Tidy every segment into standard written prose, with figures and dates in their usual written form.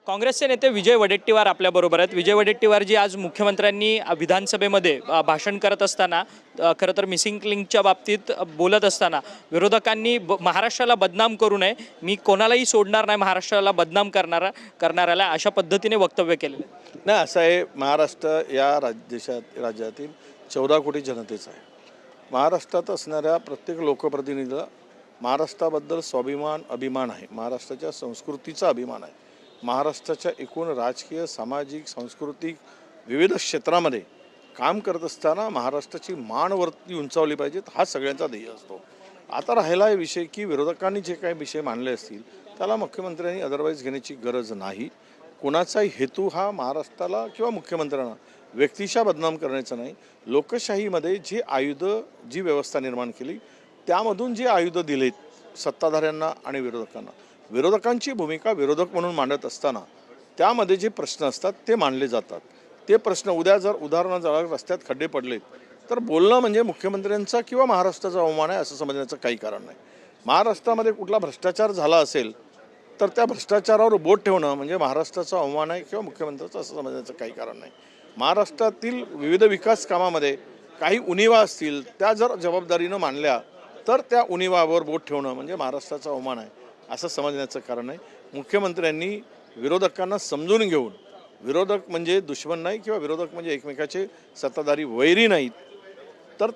काँग्रेसचे नेते विजय वडेट्टीवार आपल्याबरोबर आहेत. विजय वडेट्टीवारजी आज मुख्यमंत्र्यांनी विधानसभेमध्ये भाषण करत असताना खरं तर मिसिंग लिंकच्या बाबतीत बोलत असताना विरोधकांनी महाराष्ट्राला बदनाम करू नये, मी कोणालाही सोडणार नाही महाराष्ट्राला बदनाम करणाऱ्याला, अशा पद्धतीने वक्तव्य केलेलं आहे. नाही, असं आहे, महाराष्ट्र या राज्यातील 14 कोटी जनतेचा आहे. महाराष्ट्रात असणाऱ्या प्रत्येक लोकप्रतिनिधीला महाराष्ट्राबद्दल स्वाभिमान अभिमान आहे, महाराष्ट्राच्या संस्कृतीचा अभिमान आहे. महाराष्ट्राच्या एकूण राजकीय सामाजिक सांस्कृतिक विविध क्षेत्रामध्ये काम करत असताना महाराष्ट्राची मान वरती उंचावली पाहिजेत, हा सगळ्यांचा ध्येय असतो. आता राहिला आहे विषय की विरोधकांनी जे काही विषय मांडले असतील त्याला मुख्यमंत्र्यांनी अदरवाईज घेण्याची गरज नाही. कोणाचाही हेतू हा महाराष्ट्राला किंवा मुख्यमंत्र्यांना व्यक्तिशा बदनाम करण्याचा नाही. लोकशाहीमध्ये जी आयुधं जी व्यवस्था निर्माण केली त्यामधून जे आयुधं दिलेत सत्ताधाऱ्यांना आणि विरोधकांची भूमिका विरोधक म्हणून मांडत असताना त्यामध्ये जे प्रश्न असतात ते मांडले जातात. ते प्रश्न उद्या जर उदाहरणार्थ रस्त्यात खड्डे पडलेत तर बोलणं म्हणजे मुख्यमंत्र्यांचा किंवा महाराष्ट्राचा अवमान आहे असं समजण्याचं काही कारण नाही. महाराष्ट्रामध्ये कुठला भ्रष्टाचार झाला असेल तर त्या भ्रष्टाचारावर बोट ठेवणं म्हणजे महाराष्ट्राचा अवमान आहे किंवा मुख्यमंत्र्याचं असं समजण्याचं काही कारण नाही. महाराष्ट्रातील विविध विकास कामामध्ये काही उणिवा असतील त्या जर जबाबदारीनं मानल्या तर त्या उणिवावर बोट ठेवणं म्हणजे महाराष्ट्राचा अवमान आहे असं समजण्याचं कारण आहे. मुख्यमंत्र्यांनी विरोधकांना समजून घेऊन, विरोधक म्हणजे दुश्मन नाही किंवा विरोधक म्हणजे एकमेकाचे सत्ताधारी वैरी नाहीत, तर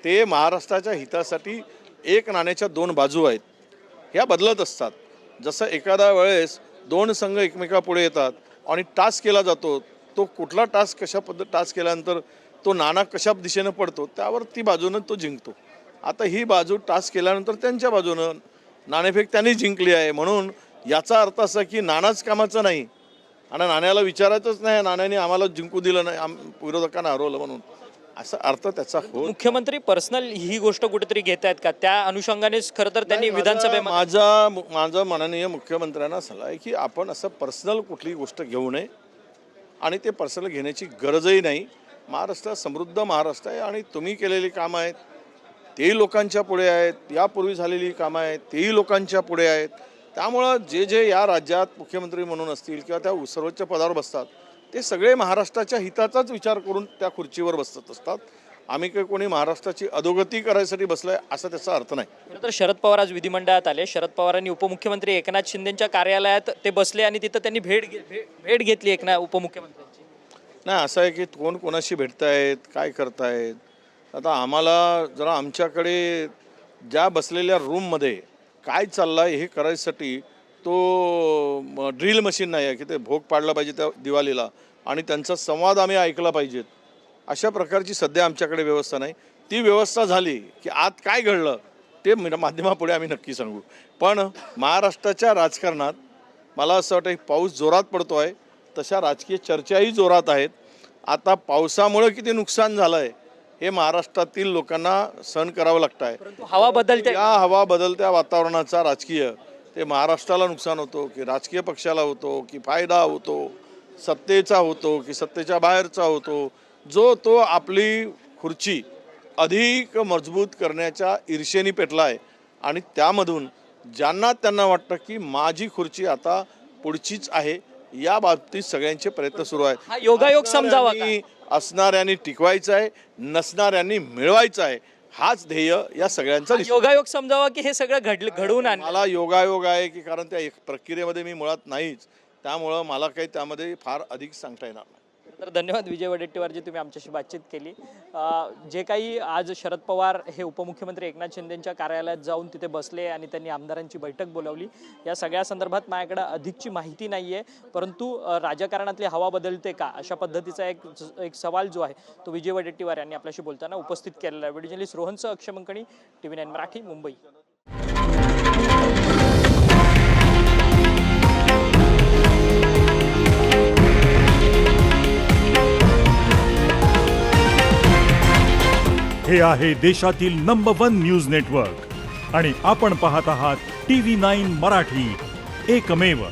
ते महाराष्ट्राच्या हितासाठी एक नाण्याच्या दोन बाजू आहेत, ह्या बदलत असतात. जसं एखाद्या वेळेस दोन संघ एकमेकापुढे येतात आणि टास्क केला जातो, तो कुठला टास्क टास्क केल्यानंतर तो नाणा कशा दिशेनं पडतो त्यावर ती बाजूनं तो जिंकतो. आता ही बाजू टास्क केल्यानंतर त्यांच्या बाजूनं नाणेफेक त्यांनी जिंकली आहे. म्हणून याचा अर्थ असा की नाणाच कामाचं नाही आणि नाण्याला विचारायचंच नाही, नाण्याने आम्हाला जिंकू दिलं नाही, विरोधकांना हरवलं म्हणून, असा अर्थ त्याचा हो. मुख्यमंत्री पर्सनल ही गोष्ट कुठेतरी घेत आहेत का? त्या अनुषंगानेच खरं तर त्यांनी विधानसभेमध्ये माझा माननीय मुख्यमंत्र्यांना सल्ला आहे की आपण असं पर्सनल कुठली गोष्ट घेऊ नये आणि ते पर्सनल घेण्याची गरजही नाही. महाराष्ट्र समृद्ध महाराष्ट्र आहे आणि तुम्ही केलेली कामं आहेत तेही लोकांच्या पुढे आहेत, यापूर्वी झालेली कामं आहेत तेही लोकांच्या पुढे आहेत. त्यामुळं जे या राज्यात मुख्यमंत्री म्हणून असतील किंवा त्या सर्वोच्च पदावर बसतात ते सगळे महाराष्ट्राच्या हिताचाच विचार करून त्या खुर्चीवर बसत असतात. आम्ही काही कोणी महाराष्ट्राची अधोगती करायसाठी बसलाय असा त्याचा अर्थ नाही. खरं तर शरद पवार आज विधिमंडळात आले. शरद पवारांनी उपमुख्यमंत्री एकनाथ शिंदेच्या कार्यालयात ते बसले आणि तिथं त्यांनी भेट घेतली उपमुख्यमंत्र्यांची. नाही, असं आहे की कोण कोणाशी भेटतायत, काय करतायत. आता आम्हाला जरा आमच्याकडे ज्या बसलेल्या रूममध्ये काय चाललं आहे हे करायसाठी तो ड्रिल मशीन नाही आहे की ते भोग पाडला पाहिजे त्या दिवाळीला आणि त्यांचा संवाद आम्ही ऐकला पाहिजेत, अशा प्रकारची सध्या आमच्याकडे व्यवस्था नाही. ती व्यवस्था झाली की आत काय घडलं ते माध्यमापुढे आम्ही नक्की सांगू. पण महाराष्ट्राच्या राजकारणात मला असं वाटतं की पाऊस जोरात पडतो आहे, तशा राजकीय चर्चाही जोरात आहेत. आता पावसामुळे किती नुकसान झालं आहे हे महाराष्ट्रातील लोकांना सहन करावं लागतं आहे. हवा बदलते, या हवा बदलत्या वातावरणाचा राजकीय ते महाराष्ट्राला नुकसान होतो की राजकीय पक्षाला होतो की फायदा होतो, सत्तेचा होतो की सत्तेच्या बाहेरचा होतो, जो तो आपली खुर्ची अधिक मजबूत करण्याच्या ईर्षेने पेटला आहे. आणि त्यामधून ज्यांना त्यांना वाटतं की माझी खुर्ची आता पुढचीच आहे, या बाबतीत सगळ्यांचे प्रयत्न सुरू आहेत. हा योगायोग समजावा का? असणाऱ्यांनी टिकवायचं आहे, नसणाऱ्यांनी मिळवायचं आहे, हाच ध्येय या सगळ्यांचा. योगायोग समजावा की हे सगळं घडवून आणलं. मला योगायोग आहे की कारण त्या प्रक्रियेमध्ये मी मुळात नाहीच, त्यामुळं मला काही त्यामध्ये फार अधिक सांगता येणार नाही. तर धन्यवाद विजय वडेट्टीवारजी, तुम्ही आमच्याशी बातचीत केली. जे काही आज शरद पवार हे उपमुख्यमंत्री एकनाथ शिंदेच्या कार्यालयात जाऊन तिथे बसले आणि त्यांनी आमदारांची बैठक बोलावली, या सगळ्या संदर्भात माझ्याकडे अधिकची माहिती नाही आहे. परंतु राजकारणातली हवा बदलते का अशा पद्धतीचा एक सवाल जो आहे तो विजय वडेट्टीवार यांनी आपल्याशी बोलताना उपस्थित केलेला आहे. व्हिडिओ जर्नलिस्ट रोहनसह अक्षय मंकणी, TV9 मराठी, मुंबई. हे आहे देशातील नंबर 1 न्यूज नेटवर्क आणि आपण पाहत आहात TV9 मराठी, एकमेव.